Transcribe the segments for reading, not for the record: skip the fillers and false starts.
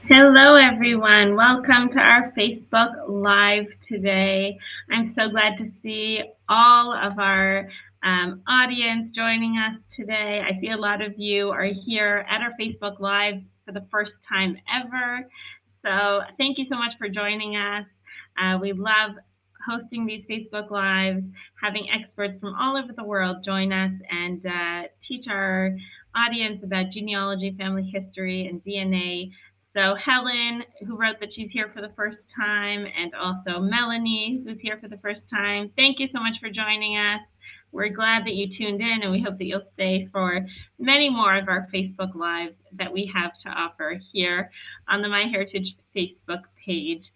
Hello, everyone. Welcome to our Facebook Live today. I'm so glad to see all of our audience joining us today. I see a lot of you are here at our Facebook Lives for the first time ever. So, thank you so much for joining us. We love hosting these Facebook Lives, having experts from all over the world join us and teach our audience about genealogy, family history, and DNA. So Helen, who wrote that she's here for the first time, and also Melanie, who's here for the first time. Thank you so much for joining us. We're glad that you tuned in, and we hope that you'll stay for many more of our Facebook Lives that we have to offer here on the MyHeritage Facebook page.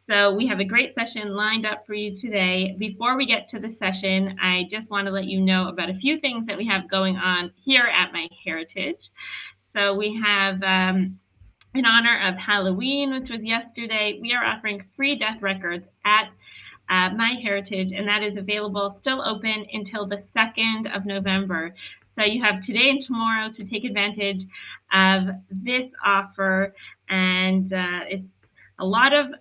So we have a great session lined up for you today. Before we get to the session, I just want to let you know about a few things that we have going on here at MyHeritage. So we have in honor of Halloween, which was yesterday, we are offering free death records at MyHeritage, and that is available, still open until the 2nd of November. So you have today and tomorrow to take advantage of this offer, and it's a lot of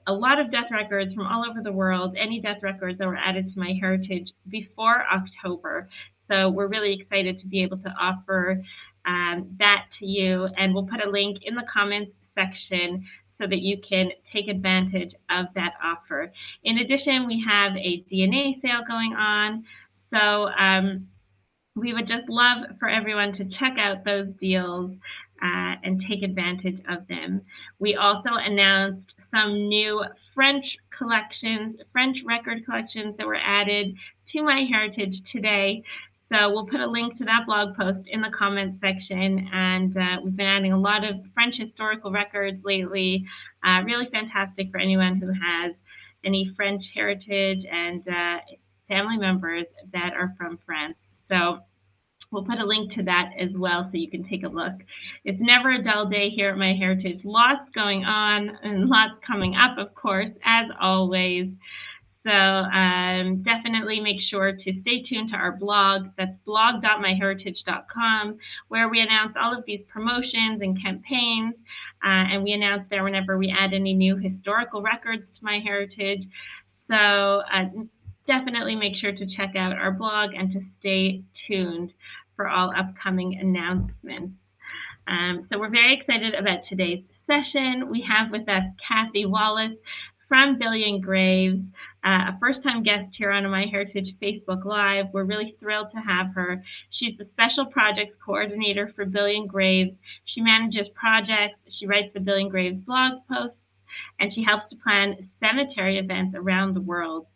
death records from all over the world. Any death records that were added to MyHeritage before October. So we're really excited to be able to offer that to you, and we'll put a link in the comments section so that you can take advantage of that offer. In addition, we have a DNA sale going on. So we would just love for everyone to check out those deals and take advantage of them. We also announced some new French collections, French record collections that were added to MyHeritage today. So we'll put a link to that blog post in the comments section. And we've been adding a lot of French historical records lately. Really fantastic for anyone who has any French heritage and family members that are from France. So we'll put a link to that as well so you can take a look. It's never a dull day here at MyHeritage. Lots going on and lots coming up, of course, as always. So definitely make sure to stay tuned to our blog. That's blog.myheritage.com, where we announce all of these promotions and campaigns. And we announce there whenever we add any new historical records to MyHeritage. So definitely make sure to check out our blog and to stay tuned for all upcoming announcements. So we're very excited about today's session. We have with us Kathy Wallace from Billion Graves, a first-time guest here on MyHeritage Facebook Live. We're really thrilled to have her. She's the Special Projects Coordinator for Billion Graves. She manages projects, she writes the Billion Graves blog posts, and she helps to plan cemetery events around the world.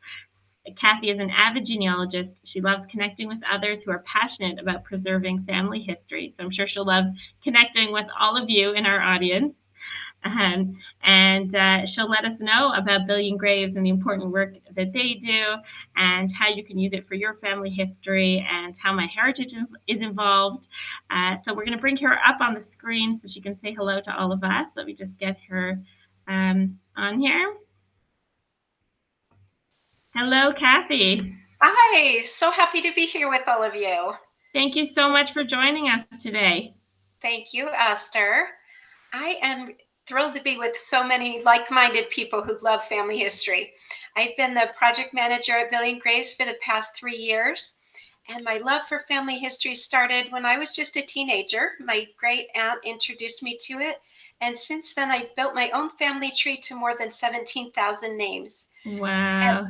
Kathy is an avid genealogist. She loves connecting with others who are passionate about preserving family history. So I'm sure she'll love connecting with all of you in our audience. And she'll let us know about Billion Graves and the important work that they do and how you can use it for your family history and how MyHeritage is involved. So we're going to bring her up on the screen so she can say hello to all of us. Let me just get her on here. Hello, Kathy. Hi, so happy to be here with all of you. Thank you so much for joining us today. Thank you, Esther. I am thrilled to be with so many like-minded people who love family history. I've been the project manager at Billion Graves for the past 3 years, and my love for family history started when I was just a teenager. My great aunt introduced me to it, and since then I've built my own family tree to more than 17,000 names. Wow.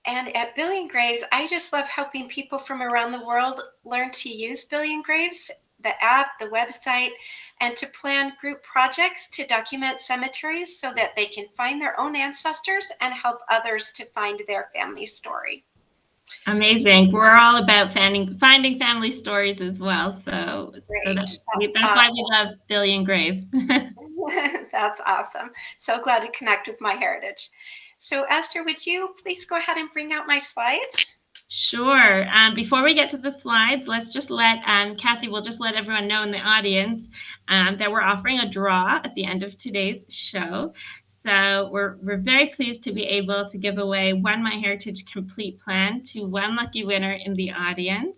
And at Billion Graves, I just love helping people from around the world learn to use Billion Graves, the app, the website, and to plan group projects to document cemeteries so that they can find their own ancestors and help others to find their family story. Amazing. We're all about finding family stories as well. So that's awesome. Why we love Billion Graves. That's awesome. So glad to connect with MyHeritage. So Esther, would you please go ahead and bring out my slides? Sure. Before we get to the slides, let's just let Kathy will just let everyone know in the audience that we're offering a draw at the end of today's show. So we're very pleased to be able to give away one MyHeritage Complete Plan to one lucky winner in the audience.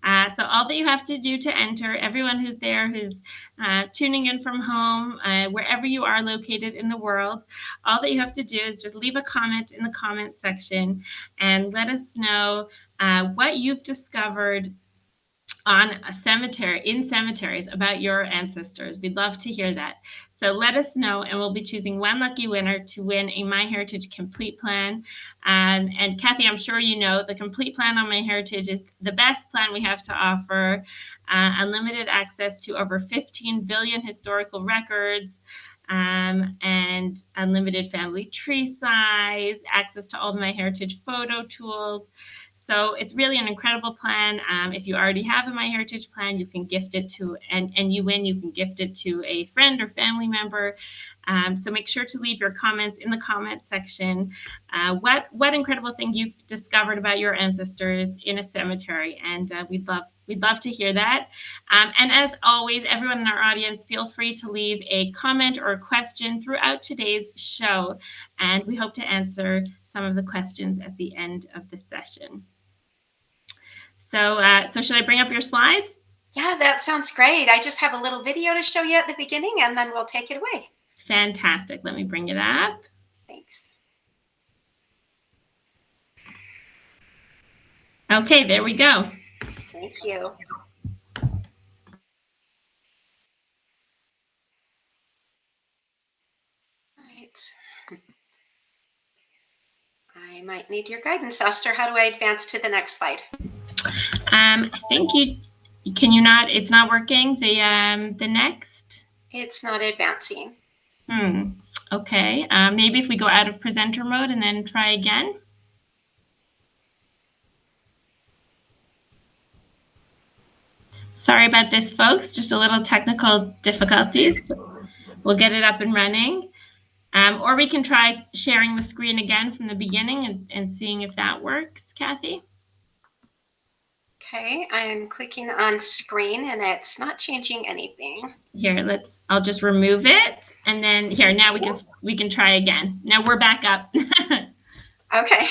So all that you have to do to enter, everyone who's there, who's tuning in from home, wherever you are located in the world, all that you have to do is just leave a comment in the comment section and let us know what you've discovered on a cemetery, in cemeteries, about your ancestors. We'd love to hear that. So let us know, and we'll be choosing one lucky winner to win a MyHeritage Complete Plan. And Kathy, I'm sure you know the Complete Plan on MyHeritage is the best plan we have to offer. Unlimited access to over 15 billion historical records, and unlimited family tree size, access to all of MyHeritage photo tools. So it's really an incredible plan. If you already have a MyHeritage plan, you can gift it to, and you win, you can gift it to a friend or family member. So make sure to leave your comments in the comment section. What incredible thing you've discovered about your ancestors in a cemetery, and we'd love to hear that. And as always, everyone in our audience, feel free to leave a comment or a question throughout today's show, and we hope to answer some of the questions at the end of the session. So should I bring up your slides? Yeah, that sounds great. I just have a little video to show you at the beginning, and then we'll take it away. Fantastic. Let me bring it up. Thanks. Okay, there we go. Thank you. All right. I might need your guidance, Esther. How do I advance to the next slide? I think can you not? It's not working. The next. It's not advancing. Okay. Maybe if we go out of presenter mode and then try again. Sorry about this, folks. Just a little technical difficulties. We'll get it up and running. Or we can try sharing the screen again from the beginning and seeing if that works, Kathy. Okay, I'm clicking on screen and it's not changing anything. Here, I'll just remove it, and then here, now we can try again. Now we're back up. Okay.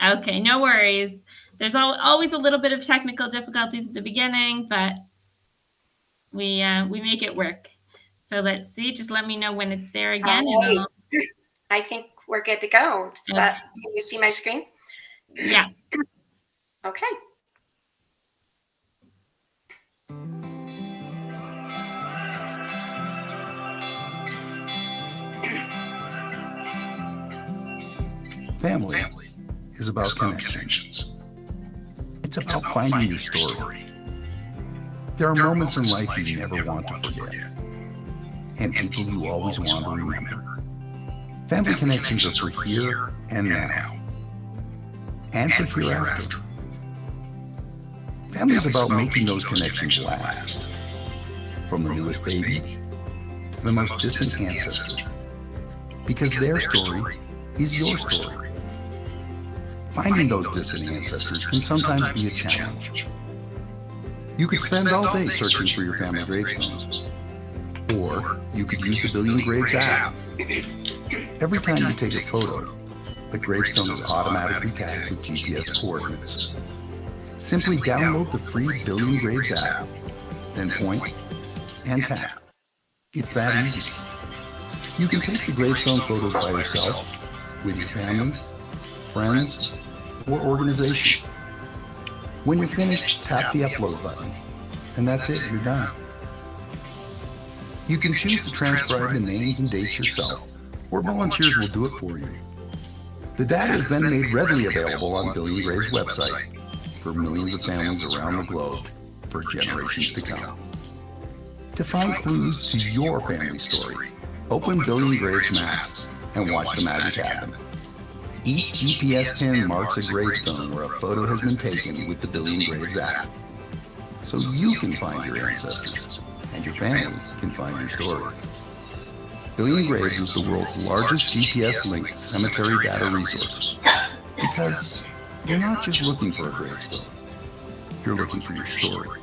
Okay, no worries. There's always a little bit of technical difficulties at the beginning, but we make it work. So let's see. Just let me know when it's there again. Right. I think we're good to go. Can you see my screen? Yeah. Okay. Family is about connections. It's about finding your story. There are moments in life you never want to forget, and people you always want to remember. Family connections are for here and now, and for hereafter. Family is about making those connections last, from the newest baby to the most distant ancestor, because their story is your story. Finding those distant ancestors can sometimes be a challenge. You could spend all day searching for your family gravestones, or you could use the Billion Graves app. Every time you take a photo, the gravestone is automatically tagged with GPS coordinates. Simply download the free Billion Graves app, then point and tap. It's that easy. You can take the gravestone photos by yourself, with your family, friends, or organization. When you're finished, tap the upload button, and that's it, you're done. You can choose to transcribe the names and dates yourself, or volunteers will do it for you. The data is then made readily available on Billion Graves' website for millions of families around the globe for generations to come. To find clues to your family story, open Billion Graves Maps and watch the magic happen. Each GPS pin marks a gravestone where a photo has been taken with the Billion Graves app. So you can find your ancestors, and your family can find your story. Billion Graves is the world's largest GPS-linked cemetery data resource, because you're not just looking for a gravestone, you're looking for your story.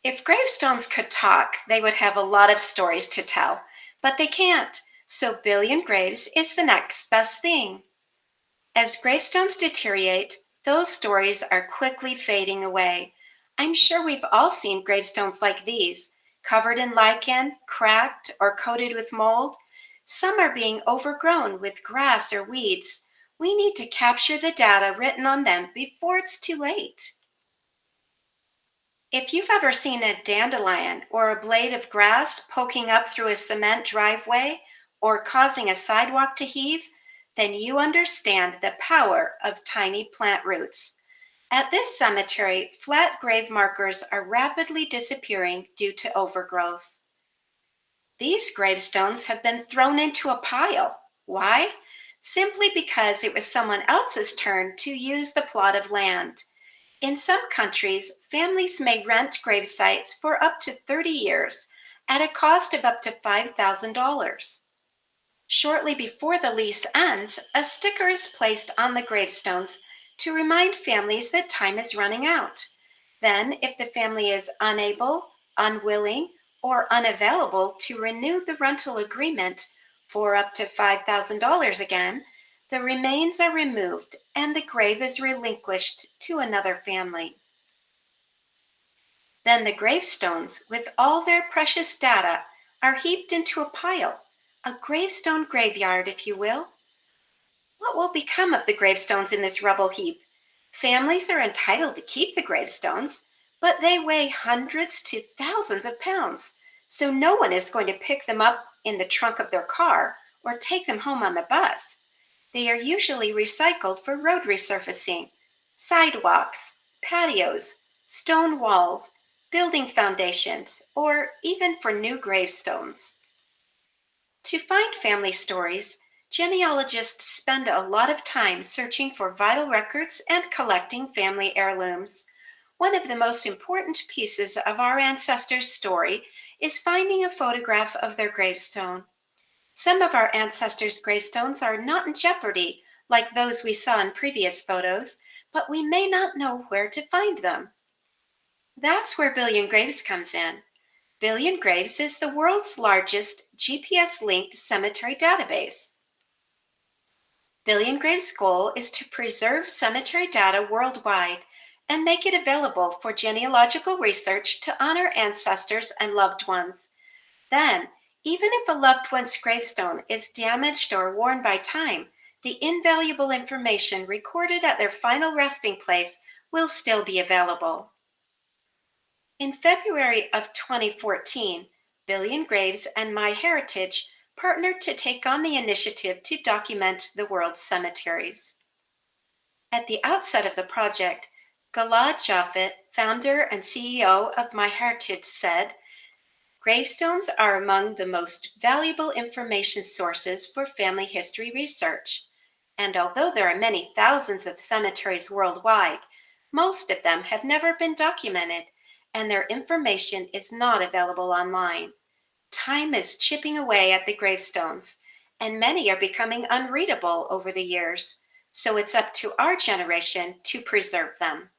If gravestones could talk, they would have a lot of stories to tell, but they can't. So billion graves is the next best thing. As gravestones deteriorate, those stories are quickly fading away. I'm sure we've all seen gravestones like these, covered in lichen, cracked, or coated with mold. Some are being overgrown with grass or weeds. We need to capture the data written on them before it's too late. If you've ever seen a dandelion or a blade of grass poking up through a cement driveway or causing a sidewalk to heave, then you understand the power of tiny plant roots. At this cemetery, flat grave markers are rapidly disappearing due to overgrowth. These gravestones have been thrown into a pile. Why? Simply because it was someone else's turn to use the plot of land. In some countries, families may rent grave sites for up to 30 years at a cost of up to $5,000. Shortly before the lease ends, a sticker is placed on the gravestones to remind families that time is running out. Then, if the family is unable, unwilling, or unavailable to renew the rental agreement for up to $5,000 again, the remains are removed and the grave is relinquished to another family. Then the gravestones, with all their precious data, are heaped into a pile, a gravestone graveyard, if you will. What will become of the gravestones in this rubble heap? Families are entitled to keep the gravestones, but they weigh hundreds to thousands of pounds, so no one is going to pick them up in the trunk of their car or take them home on the bus. They are usually recycled for road resurfacing, sidewalks, patios, stone walls, building foundations, or even for new gravestones. To find family stories, genealogists spend a lot of time searching for vital records and collecting family heirlooms. One of the most important pieces of our ancestors' story is finding a photograph of their gravestone. Some of our ancestors' gravestones are not in jeopardy, like those we saw in previous photos, but we may not know where to find them. That's where Billion Graves comes in. Billion Graves is the world's largest GPS-linked cemetery database. Billion Graves' goal is to preserve cemetery data worldwide and make it available for genealogical research to honor ancestors and loved ones. Then, even if a loved one's gravestone is damaged or worn by time, the invaluable information recorded at their final resting place will still be available. In February of 2014, Billion Graves and MyHeritage partnered to take on the initiative to document the world's cemeteries. At the outset of the project, Gilad Jaffet, founder and CEO of MyHeritage, said, "Gravestones are among the most valuable information sources for family history research. And although there are many thousands of cemeteries worldwide, most of them have never been documented, and their information is not available online. Time is chipping away at the gravestones, and many are becoming unreadable over the years, so it's up to our generation to preserve them."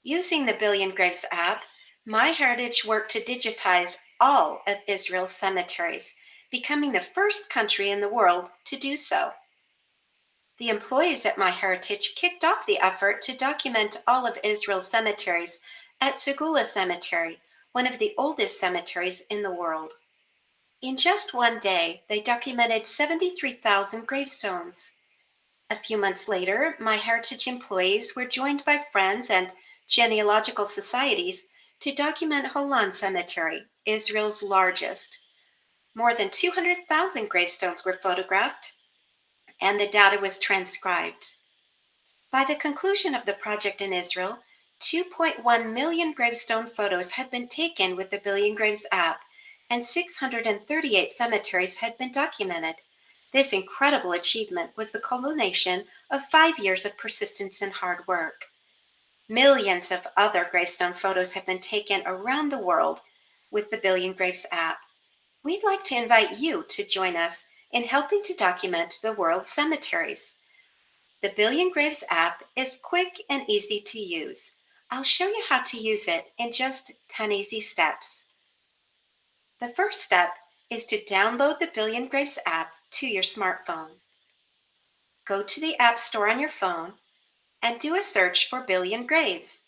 Using the Billion Graves app, MyHeritage worked to digitize all of Israel's cemeteries, becoming the first country in the world to do so. The employees at MyHeritage kicked off the effort to document all of Israel's cemeteries at Segula Cemetery, one of the oldest cemeteries in the world. In just one day, they documented 73,000 gravestones. A few months later, MyHeritage employees were joined by friends and genealogical societies to document Holon Cemetery, Israel's largest. More than 200,000 gravestones were photographed, and the data was transcribed. By the conclusion of the project in Israel, 2.1 million gravestone photos had been taken with the Billion Graves app, and 638 cemeteries had been documented. This incredible achievement was the culmination of 5 years of persistence and hard work. Millions of other gravestone photos have been taken around the world with the Billion Graves app. We'd like to invite you to join us in helping to document the world's cemeteries. The Billion Graves app is quick and easy to use. I'll show you how to use it in just 10 easy steps. The first step is to download the Billion Graves app to your smartphone. Go to the App Store on your phone and do a search for Billion Graves.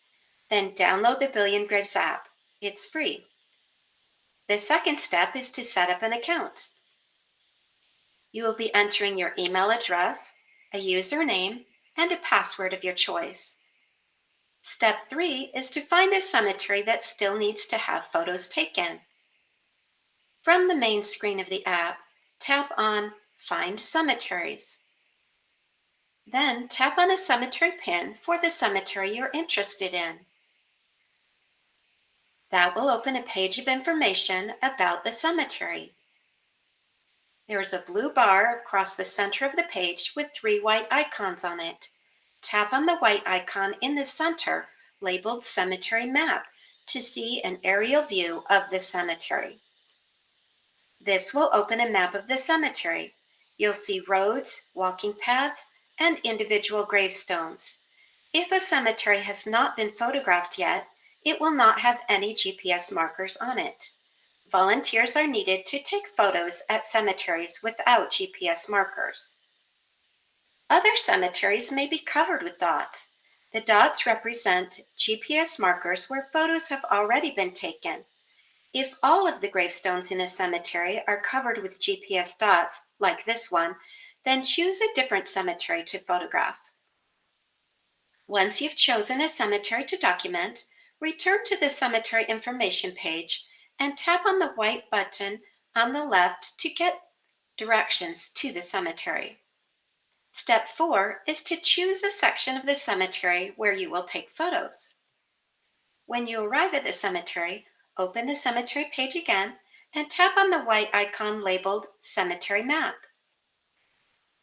Then download the Billion Graves app. It's free. The second step is to set up an account. You will be entering your email address, a username, and a password of your choice. Step 3 is to find a cemetery that still needs to have photos taken. From the main screen of the app, tap on Find Cemeteries. Then tap on a cemetery pin for the cemetery you're interested in. That will open a page of information about the cemetery. There is a blue bar across the center of the page with 3 white icons on it. Tap on the white icon in the center labeled Cemetery Map to see an aerial view of the cemetery. This will open a map of the cemetery. You'll see roads, walking paths, and individual gravestones. If a cemetery has not been photographed yet, it will not have any GPS markers on it. Volunteers are needed to take photos at cemeteries without GPS markers. Other cemeteries may be covered with dots. The dots represent GPS markers where photos have already been taken. If all of the gravestones in a cemetery are covered with GPS dots, like this one, then choose a different cemetery to photograph. Once you've chosen a cemetery to document, return to the cemetery information page and tap on the white button on the left to get directions to the cemetery. Step 4 is to choose a section of the cemetery where you will take photos. When you arrive at the cemetery, open the cemetery page again and tap on the white icon labeled Cemetery Map.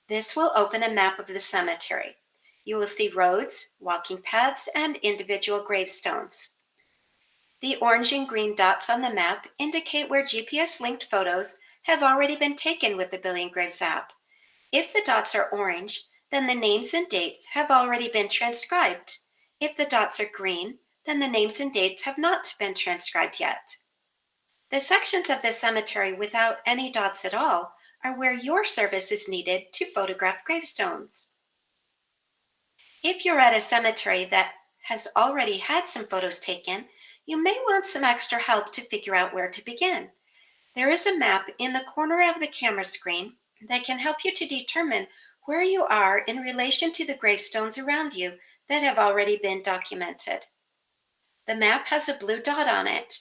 This will open a map of the cemetery. You will see roads, walking paths, and individual gravestones. The orange and green dots on the map indicate where GPS-linked photos have already been taken with the Billion Graves app. If the dots are orange, then the names and dates have already been transcribed. If the dots are green, then the names and dates have not been transcribed yet. The sections of the cemetery without any dots at all are where your service is needed to photograph gravestones. If you're at a cemetery that has already had some photos taken, you may want some extra help to figure out where to begin. There is a map in the corner of the camera screen that can help you to determine where you are in relation to the gravestones around you that have already been documented. The map has a blue dot on it.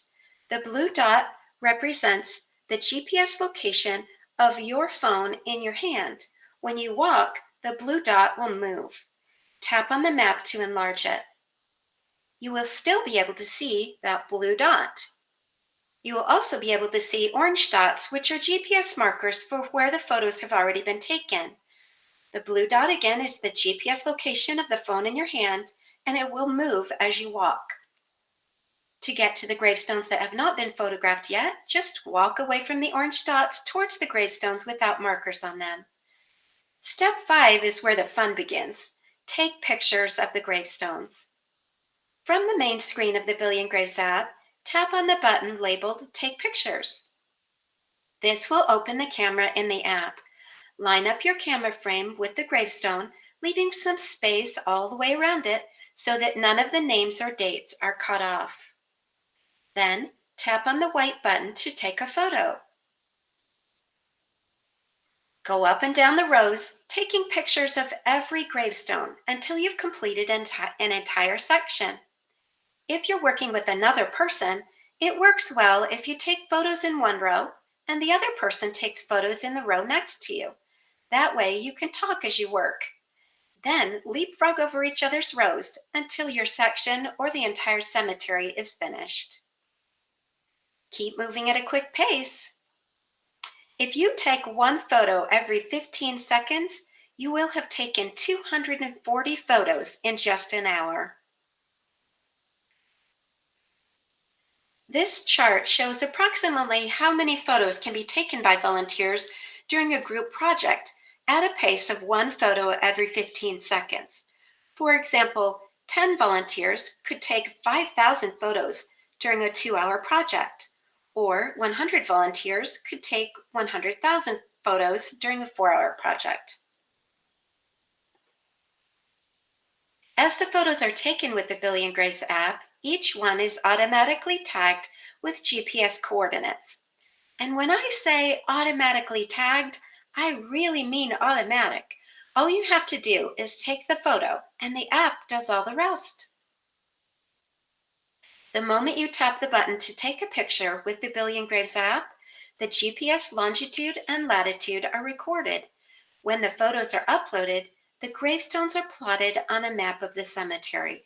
The blue dot represents the GPS location of your phone in your hand. When you walk, the blue dot will move. Tap on the map to enlarge it. You will still be able to see that blue dot. You will also be able to see orange dots, which are GPS markers for where the photos have already been taken. The blue dot again is the GPS location of the phone in your hand, and it will move as you walk. To get to the gravestones that have not been photographed yet, just walk away from the orange dots towards the gravestones without markers on them. Step 5 is where the fun begins. Take pictures of the gravestones. From the main screen of the Billion Graves app, tap on the button labeled Take Pictures. This will open the camera in the app. Line up your camera frame with the gravestone, leaving some space all the way around it so that none of the names or dates are cut off. Then tap on the white button to take a photo. Go up and down the rows, taking pictures of every gravestone until you've completed an entire section. If you're working with another person, it works well if you take photos in one row and the other person takes photos in the row next to you. That way you can talk as you work. Then leapfrog over each other's rows until your section or the entire cemetery is finished. Keep moving at a quick pace. If you take one photo every 15 seconds, you will have taken 240 photos in just an hour. This chart shows approximately how many photos can be taken by volunteers during a group project at a pace of one photo every 15 seconds. For example, 10 volunteers could take 5,000 photos during a 2-hour project, Or 100 volunteers could take 100,000 photos during a 4-hour project. As the photos are taken with the Billion Graves app, each one is automatically tagged with GPS coordinates. And when I say automatically tagged, I really mean automatic. All you have to do is take the photo, and the app does all the rest. The moment you tap the button to take a picture with the Billion Graves app, the GPS longitude and latitude are recorded. When the photos are uploaded, the gravestones are plotted on a map of the cemetery.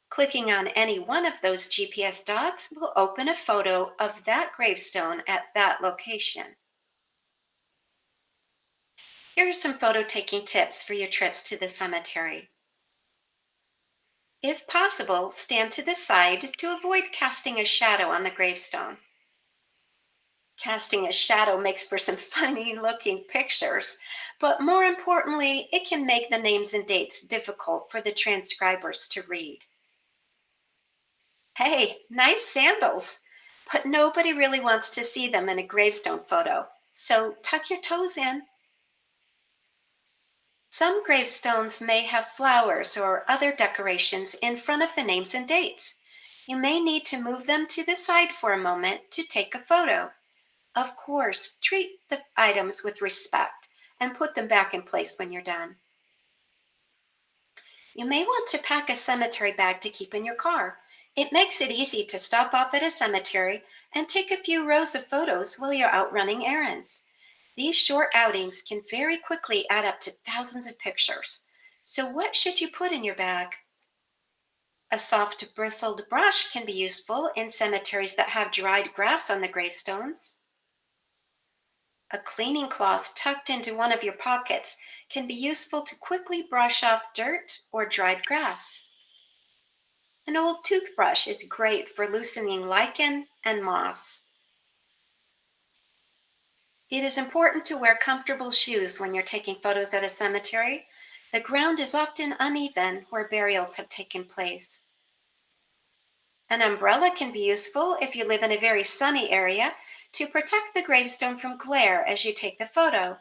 Clicking on any one of those GPS dots will open a photo of that gravestone at that location. Here are some photo taking tips for your trips to the cemetery. If possible, stand to the side to avoid casting a shadow on the gravestone. Casting a shadow makes for some funny looking pictures, but more importantly, it can make the names and dates difficult for the transcribers to read. Hey, nice sandals, but nobody really wants to see them in a gravestone photo, so tuck your toes in. Some gravestones may have flowers or other decorations in front of the names and dates. You may need to move them to the side for a moment to take a photo. Of course, treat the items with respect and put them back in place when you're done. You may want to pack a cemetery bag to keep in your car. It makes it easy to stop off at a cemetery and take a few rows of photos while you're out running errands. These short outings can very quickly add up to thousands of pictures. So what should you put in your bag? A soft bristled brush can be useful in cemeteries that have dried grass on the gravestones. A cleaning cloth tucked into one of your pockets can be useful to quickly brush off dirt or dried grass. An old toothbrush is great for loosening lichen and moss. It is important to wear comfortable shoes when you're taking photos at a cemetery. The ground is often uneven where burials have taken place. An umbrella can be useful if you live in a very sunny area to protect the gravestone from glare as you take the photo.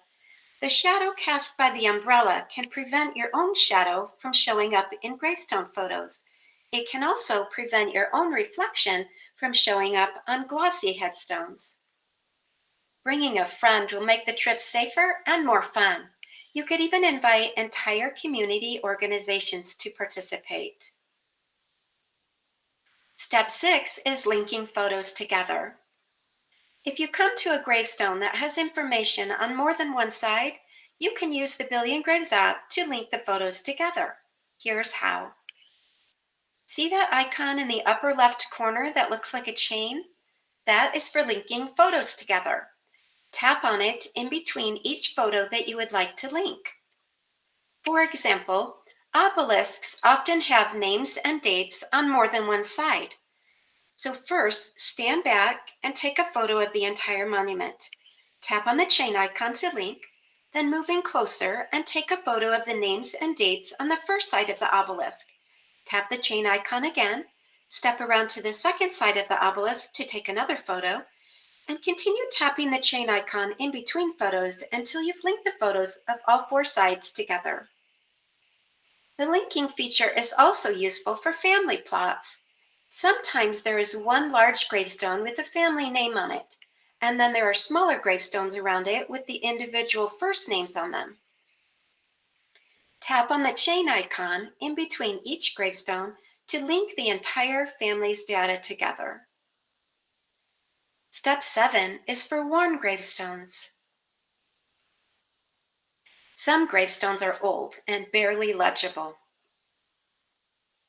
The shadow cast by the umbrella can prevent your own shadow from showing up in gravestone photos. It can also prevent your own reflection from showing up on glossy headstones. Bringing a friend will make the trip safer and more fun. You could even invite entire community organizations to participate. Step 6 is linking photos together. If you come to a gravestone that has information on more than one side, you can use the Billion Graves app to link the photos together. Here's how. See that icon in the upper left corner that looks like a chain? That is for linking photos together. Tap on it in between each photo that you would like to link. For example, obelisks often have names and dates on more than one side. So first, stand back and take a photo of the entire monument. Tap on the chain icon to link, then move in closer and take a photo of the names and dates on the first side of the obelisk. Tap the chain icon again, step around to the second side of the obelisk to take another photo, and continue tapping the chain icon in between photos until you've linked the photos of all four sides together. The linking feature is also useful for family plots. Sometimes there is one large gravestone with a family name on it, and then there are smaller gravestones around it with the individual first names on them. Tap on the chain icon in between each gravestone to link the entire family's data together. Step 7 is for worn gravestones. Some gravestones are old and barely legible.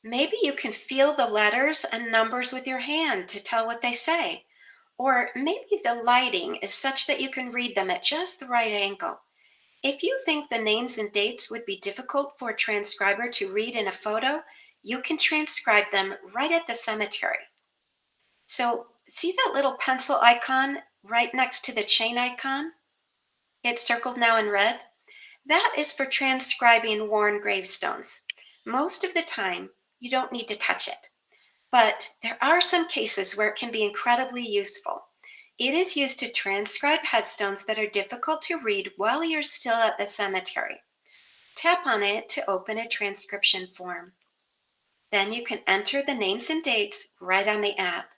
Maybe you can feel the letters and numbers with your hand to tell what they say. Or maybe the lighting is such that you can read them at just the right angle. If you think the names and dates would be difficult for a transcriber to read in a photo, you can transcribe them right at the cemetery. So see that little pencil icon right next to the chain icon? It's circled now in red. That is for transcribing worn gravestones. Most of the time, you don't need to touch it. But there are some cases where it can be incredibly useful. It is used to transcribe headstones that are difficult to read while you're still at the cemetery. Tap on it to open a transcription form. Then you can enter the names and dates right on the app.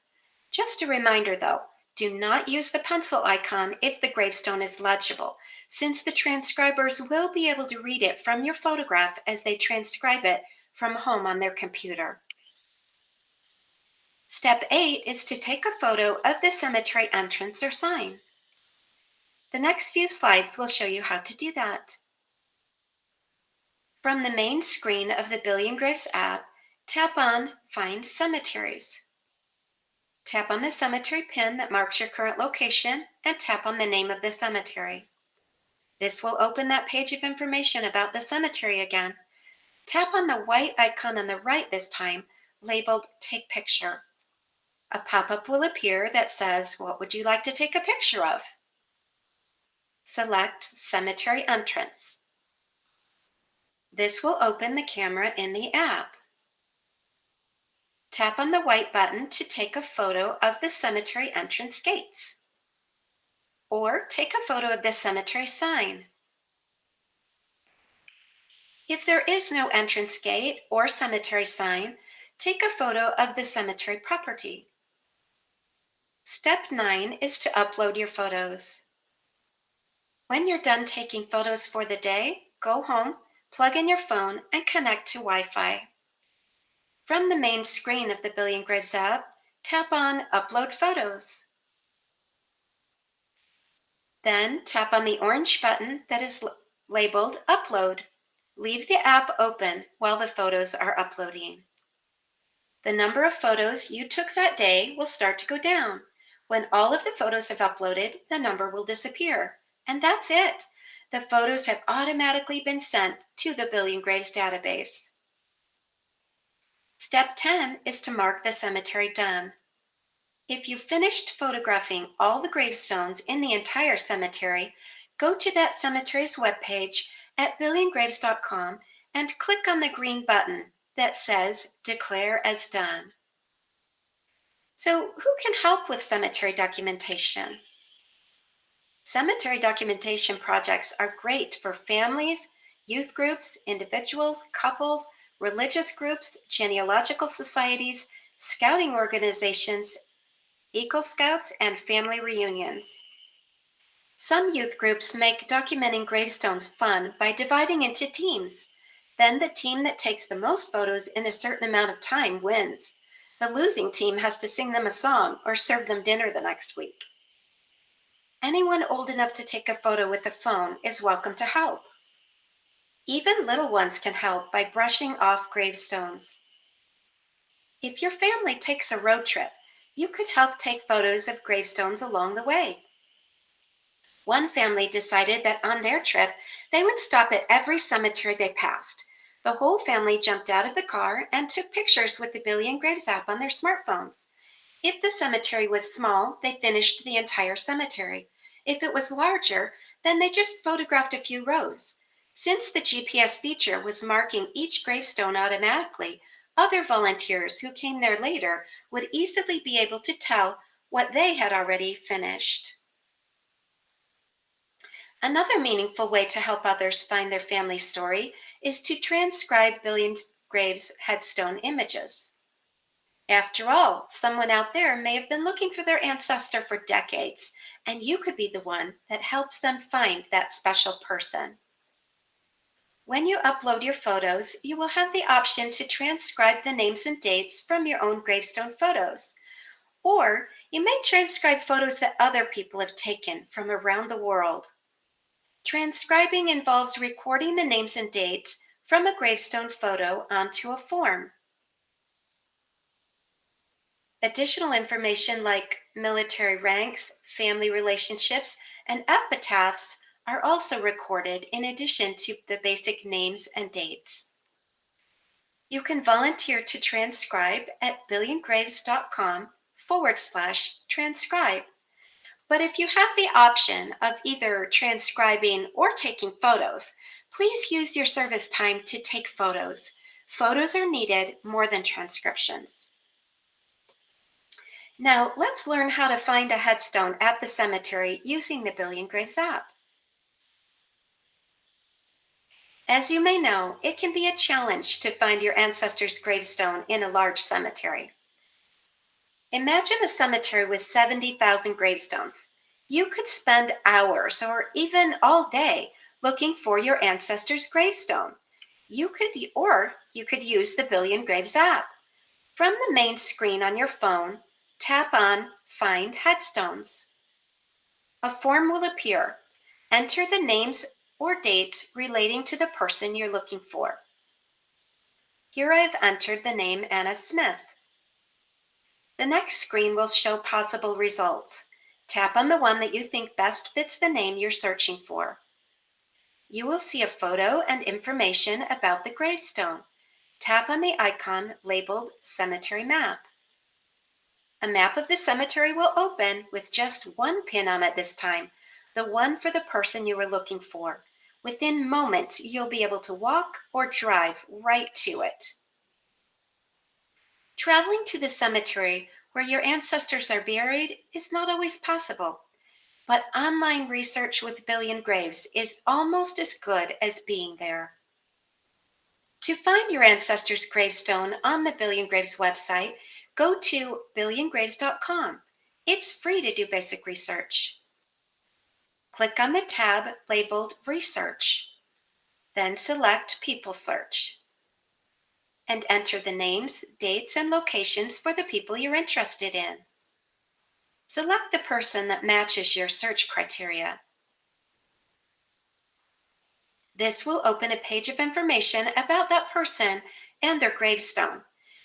Just a reminder though, do not use the pencil icon if the gravestone is legible, since the transcribers will be able to read it from your photograph as they transcribe it from home on their computer. Step 8 is to take a photo of the cemetery entrance or sign. The next few slides will show you how to do that. From the main screen of the Billion Graves app, tap on Find Cemeteries. Tap on the cemetery pin that marks your current location and tap on the name of the cemetery. This will open that page of information about the cemetery again. Tap on the white icon on the right this time, labeled Take Picture. A pop-up will appear that says, what would you like to take a picture of? Select Cemetery Entrance. This will open the camera in the app. Tap on the white button to take a photo of the cemetery entrance gates. Or take a photo of the cemetery sign. If there is no entrance gate or cemetery sign, take a photo of the cemetery property. Step 9 is to upload your photos. When you're done taking photos for the day, go home, plug in your phone, and connect to Wi-Fi. From the main screen of the Billion Graves app, tap on Upload Photos. Then tap on the orange button that is labeled Upload. Leave the app open while the photos are uploading. The number of photos you took that day will start to go down. When all of the photos have uploaded, the number will disappear. And that's it. The photos have automatically been sent to the Billion Graves database. Step 10 is to mark the cemetery done. If you've finished photographing all the gravestones in the entire cemetery, go to that cemetery's webpage at billiongraves.com and click on the green button that says Declare as Done. So who can help with cemetery documentation? Cemetery documentation projects are great for families, youth groups, individuals, couples, religious groups, genealogical societies, scouting organizations, Eagle Scouts, and family reunions. Some youth groups make documenting gravestones fun by dividing into teams. Then the team that takes the most photos in a certain amount of time wins. The losing team has to sing them a song or serve them dinner the next week. Anyone old enough to take a photo with a phone is welcome to help. Even little ones can help by brushing off gravestones. If your family takes a road trip, you could help take photos of gravestones along the way. One family decided that on their trip, they would stop at every cemetery they passed. The whole family jumped out of the car and took pictures with the Billion Graves app on their smartphones. If the cemetery was small, they finished the entire cemetery. If it was larger, then they just photographed a few rows. Since the GPS feature was marking each gravestone automatically, other volunteers who came there later would easily be able to tell what they had already finished. Another meaningful way to help others find their family story is to transcribe Billion Graves headstone images. After all, someone out there may have been looking for their ancestor for decades, and you could be the one that helps them find that special person. When you upload your photos, you will have the option to transcribe the names and dates from your own gravestone photos. Or you may transcribe photos that other people have taken from around the world. Transcribing involves recording the names and dates from a gravestone photo onto a form. Additional information like military ranks, family relationships, and epitaphs are also recorded in addition to the basic names and dates. You can volunteer to transcribe at billiongraves.com/transcribe. But if you have the option of either transcribing or taking photos, please use your service time to take photos. Photos are needed more than transcriptions. Now, let's learn how to find a headstone at the cemetery using the Billion Graves app. As you may know, it can be a challenge to find your ancestor's gravestone in a large cemetery. Imagine a cemetery with 70,000 gravestones. You could spend hours or even all day looking for your ancestor's gravestone. You could use the Billion Graves app. From the main screen on your phone, tap on Find Headstones. A form will appear. Enter the names or dates relating to the person you're looking for. Here I've entered the name Anna Smith. The next screen will show possible results. Tap on the one that you think best fits the name you're searching for. You will see a photo and information about the gravestone. Tap on the icon labeled Cemetery Map. A map of the cemetery will open with just one pin on it this time, the one for the person you were looking for. Within moments, you'll be able to walk or drive right to it. Traveling to the cemetery where your ancestors are buried is not always possible, but online research with Billion Graves is almost as good as being there. To find your ancestor's gravestone on the Billion Graves website, go to billiongraves.com. It's free to do basic research. Click on the tab labeled Research, then select People Search, and enter the names, dates, and locations for the people you're interested in. Select the person that matches your search criteria. This will open a page of information about that person and their gravestone.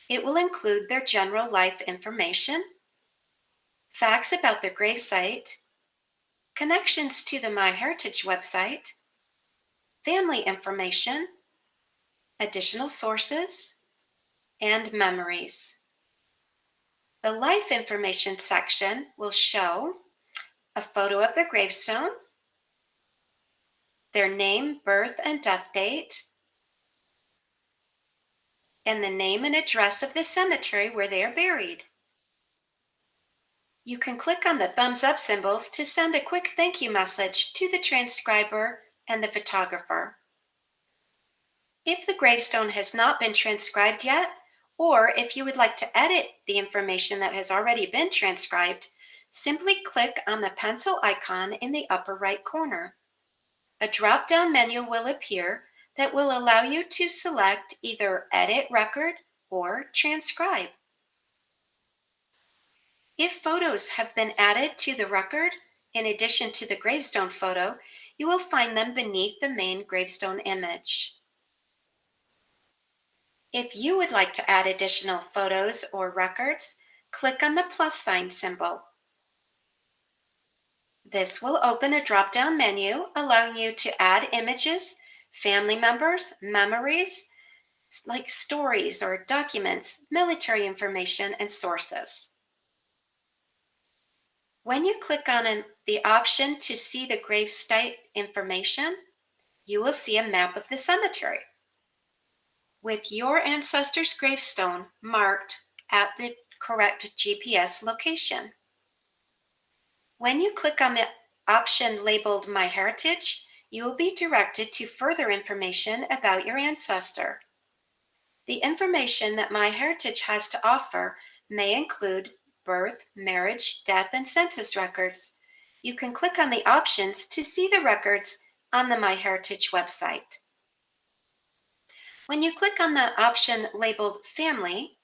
It will include their general life information, facts about their gravesite, connections to the MyHeritage website, family information, additional sources, and memories. The life information section will show a photo of their gravestone, their name, birth, and death date, and the name and address of the cemetery where they are buried. You can click on the thumbs up symbol to send a quick thank you message to the transcriber and the photographer. If the gravestone has not been transcribed yet, or if you would like to edit the information that has already been transcribed, simply click on the pencil icon in the upper right corner. A drop-down menu will appear that will allow you to select either Edit Record or Transcribe. If photos have been added to the record, in addition to the gravestone photo, you will find them beneath the main gravestone image. If you would like to add additional photos or records, click on the plus sign symbol. This will open a drop-down menu allowing you to add images, family members, memories, like stories or documents, military information, and sources. When you click on the option to see the gravesite information, you will see a map of the cemetery with your ancestor's gravestone marked at the correct GPS location. When you click on the option labeled MyHeritage, you will be directed to further information about your ancestor. The information that MyHeritage has to offer may include birth, marriage, death, and census records. You can click on the options to see the records on the MyHeritage website. When you click on the option labeled Family,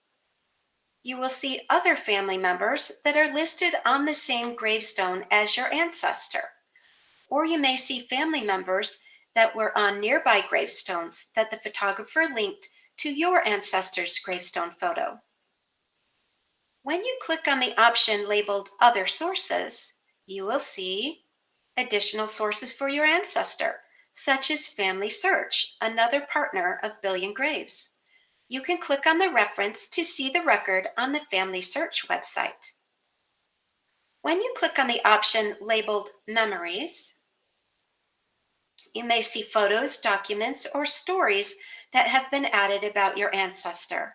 you will see other family members that are listed on the same gravestone as your ancestor. Or you may see family members that were on nearby gravestones that the photographer linked to your ancestor's gravestone photo. When you click on the option labeled Other Sources, you will see additional sources for your ancestor, such as Family Search, another partner of Billion Graves. You can click on the reference to see the record on the Family Search website. When you click on the option labeled Memories, you may see photos, documents, or stories that have been added about your ancestor.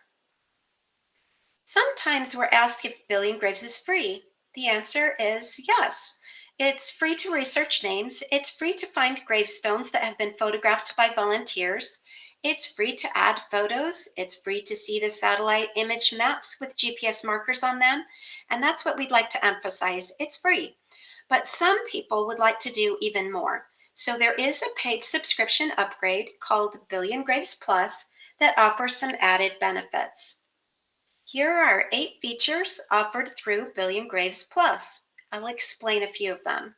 Sometimes we're asked if Billion Graves is free. The answer is yes. It's free to research names. It's free to find gravestones that have been photographed by volunteers. It's free to add photos. It's free to see the satellite image maps with GPS markers on them. And that's what we'd like to emphasize. It's free. But some people would like to do even more. So there is a paid subscription upgrade called Billion Graves Plus that offers some added benefits. Here are 8 features offered through Billion Graves Plus. I'll explain a few of them.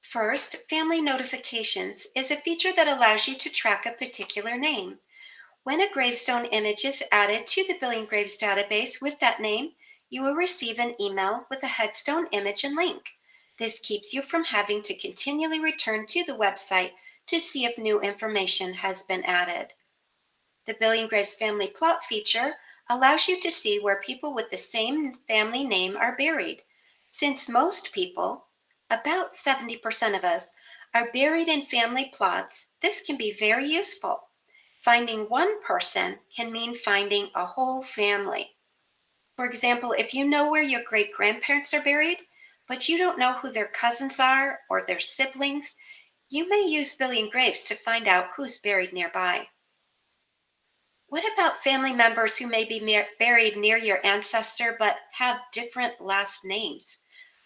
First, Family Notifications is a feature that allows you to track a particular name. When a gravestone image is added to the Billion Graves database with that name, you will receive an email with a headstone image and link. This keeps you from having to continually return to the website to see if new information has been added. The Billion Graves Family Plot feature allows you to see where people with the same family name are buried. Since most people, about 70% of us, are buried in family plots, this can be very useful. Finding one person can mean finding a whole family. For example, if you know where your great-grandparents are buried, but you don't know who their cousins are or their siblings, you may use Billion Graves to find out who's buried nearby. What about family members who may be buried near your ancestor but have different last names?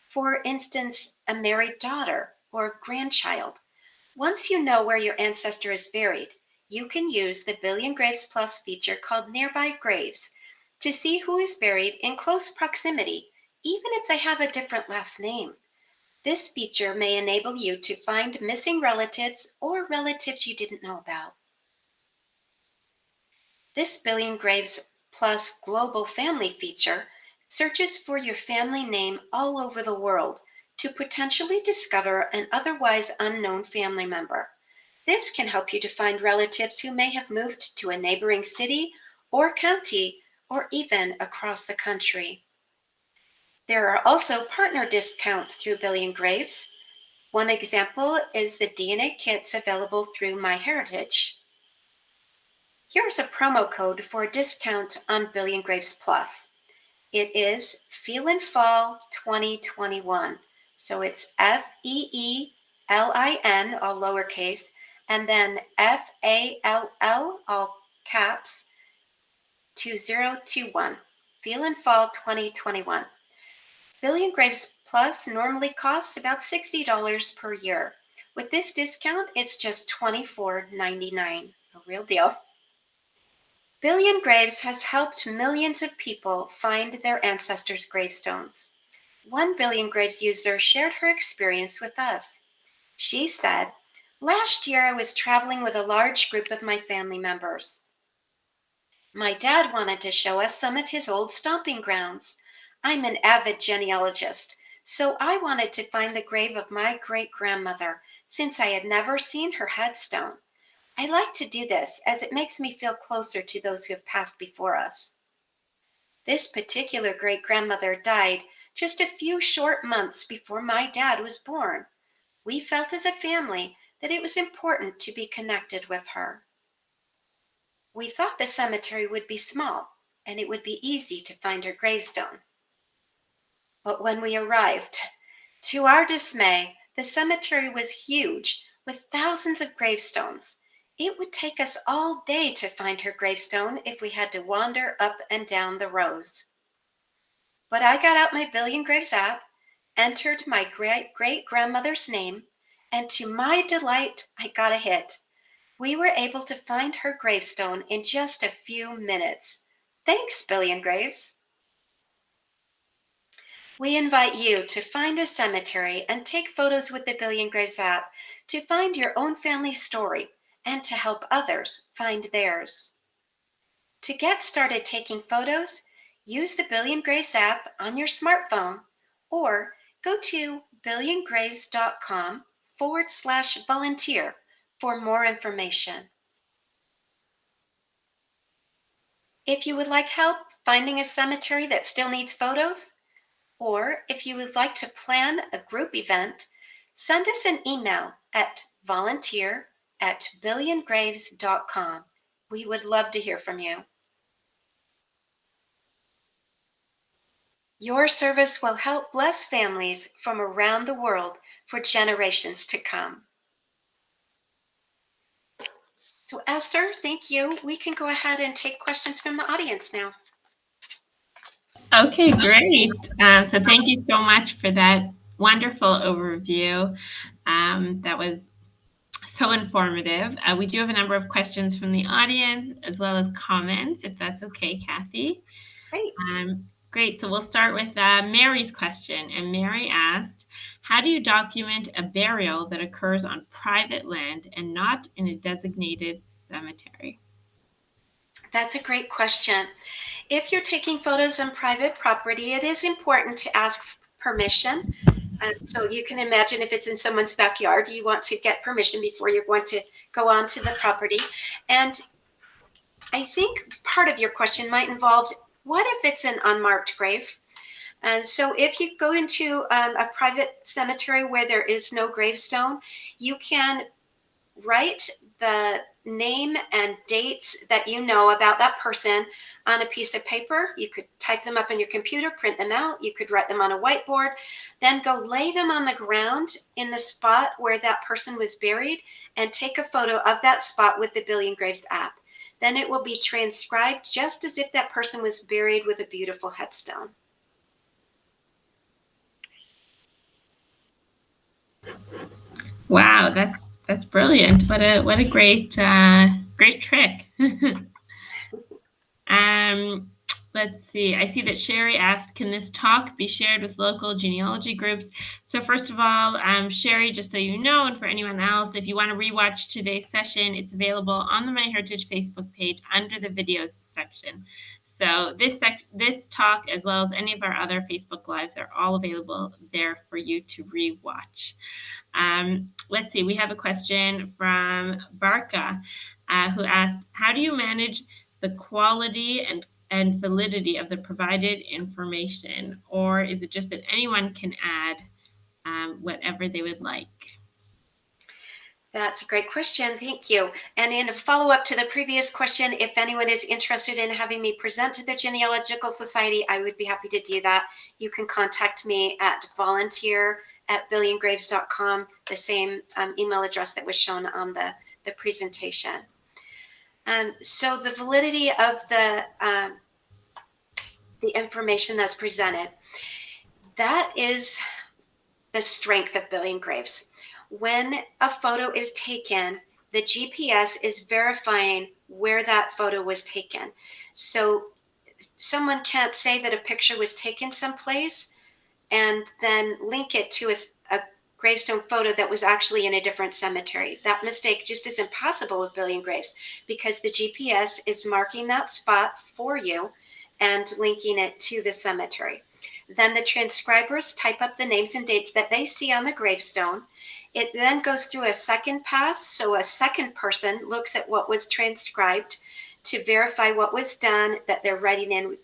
For instance, a married daughter or grandchild. Once you know where your ancestor is buried, you can use the Billion Graves Plus feature called Nearby Graves to see who is buried in close proximity, even if they have a different last name. This feature may enable you to find missing relatives or relatives you didn't know about. This Billion Graves Plus Global Family feature searches for your family name all over the world to potentially discover an otherwise unknown family member. This can help you to find relatives who may have moved to a neighboring city or county or even across the country. There are also partner discounts through Billion Graves. One example is the DNA kits available through MyHeritage. Here's a promo code for a discount on Billion Graves Plus. It is Feelin' Fall 2021. So it's FEELIN, all lowercase, and then FALL, all caps, 2021. Feelin' Fall 2021. Billion Graves Plus normally costs about $60 per year. With this discount, it's just $24.99. A real deal. Billion Graves has helped millions of people find their ancestors' gravestones. One Billion Graves user shared her experience with us. She said, "Last year I was traveling with a large group of my family members. My dad wanted to show us some of his old stomping grounds. I'm an avid genealogist, so I wanted to find the grave of my great-grandmother since I had never seen her headstone. I like to do this as it makes me feel closer to those who have passed before us." This particular great-grandmother died just a few short months before my dad was born. We felt as a family that it was important to be connected with her. We thought the cemetery would be small and it would be easy to find her gravestone. But when we arrived, to our dismay, the cemetery was huge with thousands of gravestones. It would take us all day to find her gravestone if we had to wander up and down the rows. But I got out my Billion Graves app, entered my great-grandmother's name, and to my delight, I got a hit. We were able to find her gravestone in just a few minutes. Thanks, Billion Graves. We invite you to find a cemetery and take photos with the Billion Graves app to find your own family story and to help others find theirs. To get started taking photos, use the Billion Graves app on your smartphone or go to billiongraves.com/volunteer for more information. If you would like help finding a cemetery that still needs photos, or if you would like to plan a group event, send us an email at volunteer@billiongraves.com. We would love to hear from you. Your service will help bless families from around the world for generations to come. So Esther, thank you. We can go ahead and take questions from the audience now. Okay, great. So thank you so much for that wonderful overview. That was so informative. We do have a number of questions from the audience as well as comments, if that's okay, Kathy. Great. Great. So we'll start with Mary's question. And Mary asked, how do you document a burial that occurs on private land and not in a designated cemetery? That's a great question. If you're taking photos on private property, it is important to ask permission. So you can imagine if it's in someone's backyard, you want to get permission before you're going to go onto the property. And I think part of your question might involve, what if it's an unmarked grave? And so if you go into a private cemetery where there is no gravestone, you can write the name and dates that you know about that person on a piece of paper. You could type them up on your computer, print them out. You could write them on a whiteboard, then go lay them on the ground in the spot where that person was buried and take a photo of that spot with the Billion Graves app. Then it will be transcribed just as if that person was buried with a beautiful headstone. Wow, that's brilliant. What a great great trick. Let's see. I see that Sherry asked, can this talk be shared with local genealogy groups? So first of all, Sherry, just so you know, and for anyone else, if you want to rewatch today's session, it's available on the MyHeritage Facebook page under the videos section. So this talk, as well as any of our other Facebook Lives, they're all available there for you to rewatch. Let's see. We have a question from Barca, who asked, how do you manage the quality and validity of the provided information, or is it just that anyone can add whatever they would like? That's a great question. Thank you. And in a follow-up to the previous question, if anyone is interested in having me present to the Genealogical Society, I would be happy to do that. You can contact me at volunteer@billiongraves.com, the same email address that was shown on the presentation. So the validity of the information that's presented, that is the strength of Billion Graves. When a photo is taken, the GPS is verifying where that photo was taken. So someone can't say that a picture was taken someplace and then link it to a gravestone photo that was actually in a different cemetery. That mistake just isn't possible with Billion Graves because the GPS is marking that spot for you and linking it to the cemetery. Then the transcribers type up the names and dates that they see on the gravestone. It then goes through a second pass. So a second person looks at what was transcribed to verify what was done, that they're writing in,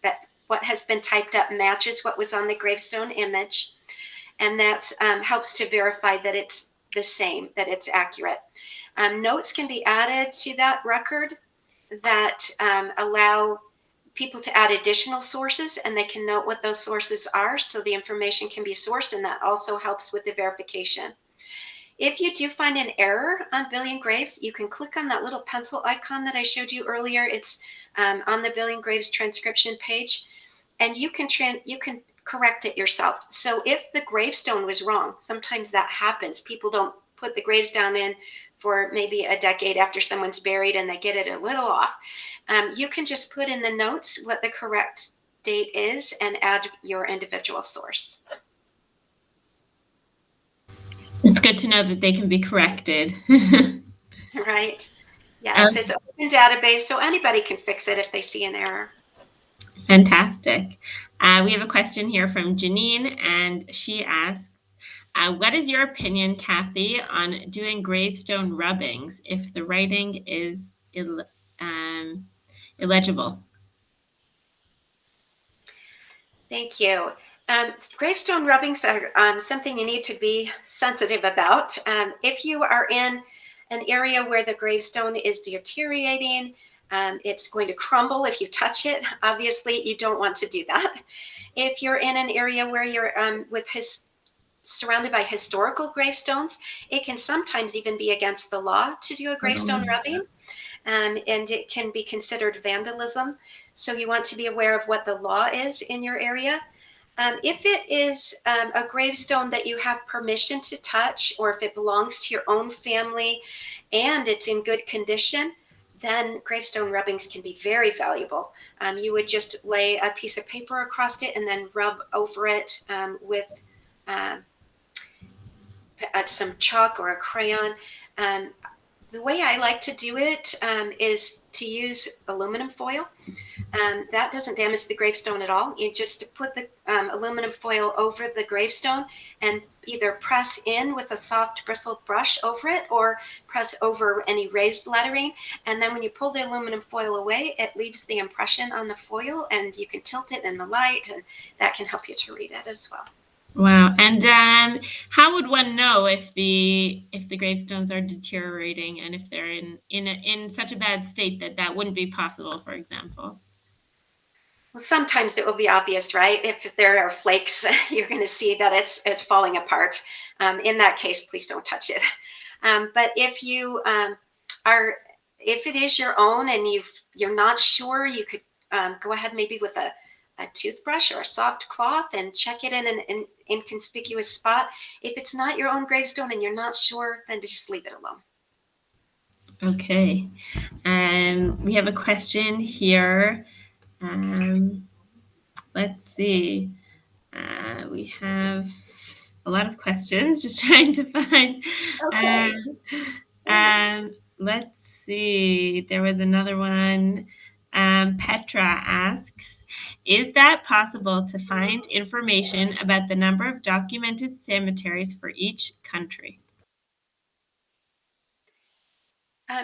that what has been typed up matches what was on the gravestone image. And that helps to verify that it's the same, that it's accurate. Notes can be added to that record that allow people to add additional sources, and they can note what those sources are so the information can be sourced, and that also helps with the verification. If you do find an error on Billion Graves, you can click on that little pencil icon that I showed you earlier. It's on the Billion Graves transcription page, and you can correct it yourself. So if the gravestone was wrong, sometimes that happens. People don't put the gravestone in for maybe a decade after someone's buried and they get it a little off. You can just put in the notes what the correct date is and add your individual source. It's good to know that they can be corrected. Right. Yes, it's an open database, so anybody can fix it if they see an error. Fantastic. We have a question here from Janine, and she asks, what is your opinion, Kathy, on doing gravestone rubbings if the writing is illegible? Thank you. Gravestone rubbings are something you need to be sensitive about. If you are in an area where the gravestone is deteriorating, It's going to crumble if you touch it. Obviously, you don't want to do that. If you're in an area where you're surrounded by historical gravestones, it can sometimes even be against the law to do a gravestone rubbing, and it can be considered vandalism. So you want to be aware of what the law is in your area. If it is a gravestone that you have permission to touch, or if it belongs to your own family and it's in good condition, then gravestone rubbings can be very valuable. You would just lay a piece of paper across it and then rub over it with some chalk or a crayon. The way I like to do it is to use aluminum foil. That doesn't damage the gravestone at all. You just put the aluminum foil over the gravestone and either press in with a soft bristled brush over it, or press over any raised lettering. And then when you pull the aluminum foil away, it leaves the impression on the foil, and you can tilt it in the light, and that can help you to read it as well. Wow. And how would one know if the gravestones are deteriorating, and if they're in such a bad state that wouldn't be possible, for example? Well, sometimes it will be obvious, right? If there are flakes, you're going to see that it's falling apart. In that case, please don't touch it. But if you if it is your own and you're not sure, you could go ahead maybe with a toothbrush or a soft cloth and check it in an inconspicuous spot. If it's not your own gravestone and you're not sure, then just leave it alone. Okay. We have a question here. Let's see. We have a lot of questions, just trying to find. Okay. Let's see. There was another one. Petra asks, is that possible to find information about the number of documented cemeteries for each country?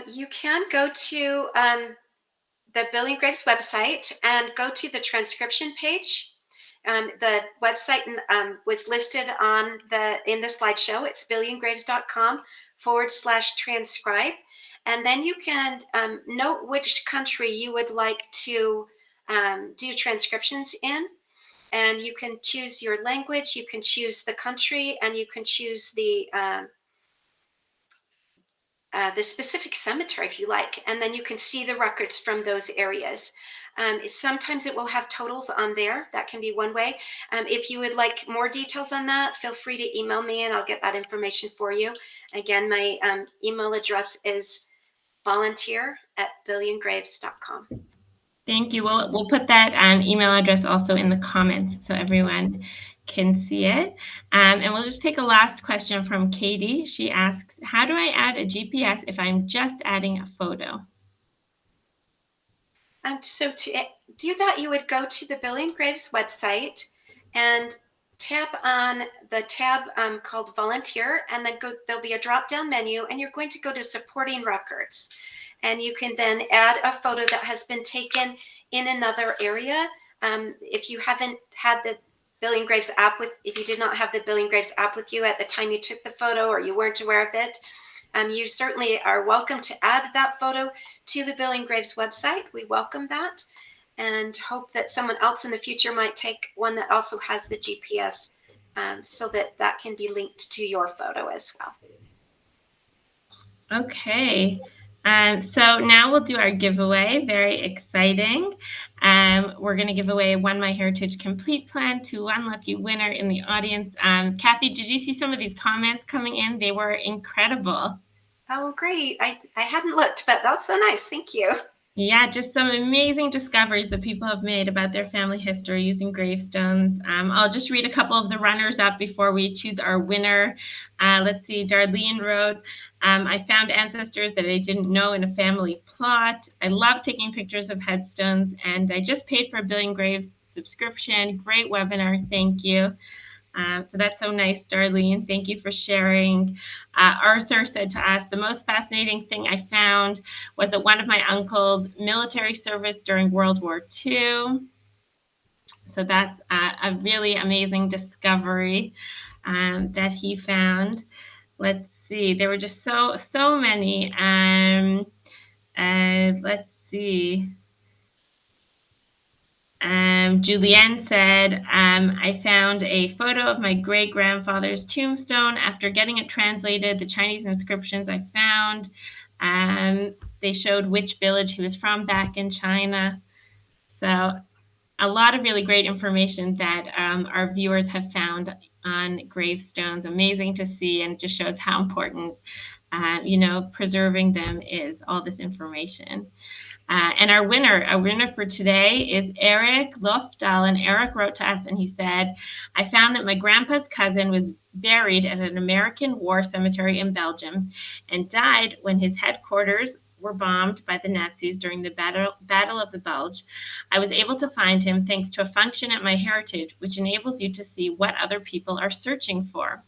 You can go to the Billion Graves website and go to the transcription page. The website was listed in the slideshow. It's billiongraves.com/transcribe. And then you can note which country you would like to do transcriptions in. And you can choose your language, you can choose the country, and you can choose the specific cemetery if you like, and then you can see the records from those areas. Sometimes it will have totals on there. That can be one way. If you would like more details on that, feel free to email me and I'll get that information for you. Again, my email address is volunteer@billiongraves.com. Thank you. We'll put that email address also in the comments so everyone can see it. And we'll just take a last question from Katie. She asks, how do I add a GPS if I'm just adding a photo? So to do that, you would go to the Billion Graves website and tap on the tab called Volunteer, and then there'll be a drop-down menu, and you're going to go to Supporting Records. And you can then add a photo that has been taken in another area. If you haven't had the Billion Graves app if you did not have the Billion Graves app with you at the time you took the photo, or you weren't aware of it, you certainly are welcome to add that photo to the Billion Graves website. We welcome that, and hope that someone else in the future might take one that also has the GPS, so that can be linked to your photo as well. Okay. So now we'll do our giveaway. Very exciting. We're going to give away one My Heritage Complete Plan to one lucky winner in the audience. Kathy, did you see some of these comments coming in? They were incredible. Oh, great. I hadn't looked, but that's so nice. Thank you. Yeah, just some amazing discoveries that people have made about their family history using gravestones. I'll just read a couple of the runners up before we choose our winner. Let's see, Darlene wrote, I found ancestors that I didn't know in a family plot. I love taking pictures of headstones, and I just paid for a Billion Graves subscription. Great webinar, thank you. So that's so nice, Darlene. Thank you for sharing. Arthur said to us, the most fascinating thing I found was that one of my uncles military service during World War II. So that's a really amazing discovery that he found. Let's see, there were just so many. Let's see. Julianne said, I found a photo of my great-grandfather's tombstone. After getting it translated, the Chinese inscriptions I found, they showed which village he was from back in China. So a lot of really great information that our viewers have found on gravestones. Amazing to see, and just shows how important, preserving them is, all this information. And our winner for today is Eric Lofdahl. And Eric wrote to us and he said, I found that my grandpa's cousin was buried at an American war cemetery in Belgium and died when his headquarters were bombed by the Nazis during the Battle of the Bulge. I was able to find him thanks to a function at MyHeritage, which enables you to see what other people are searching for.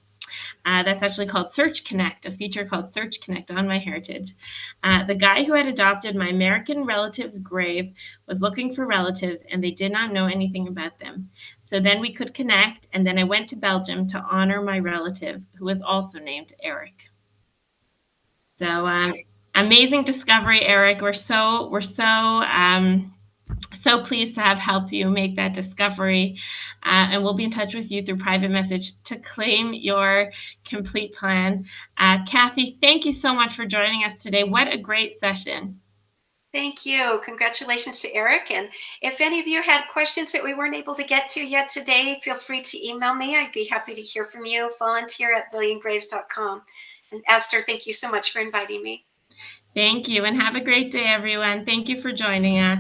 That's actually called Search Connect, a feature called Search Connect on MyHeritage. The guy who had adopted my American relative's grave was looking for relatives, and they did not know anything about them. So then we could connect, and then I went to Belgium to honor my relative, who was also named Eric. So amazing discovery, Eric. We're so pleased to have helped you make that discovery, and we'll be in touch with you through private message to claim your complete plan. Kathy, thank you so much for joining us today. What a great session. Thank you. Congratulations to Eric. And if any of you had questions that we weren't able to get to yet today, feel free to email me. I'd be happy to hear from you. volunteer@billiongraves.com. And Esther, thank you so much for inviting me. Thank you, and have a great day, everyone. Thank you for joining us.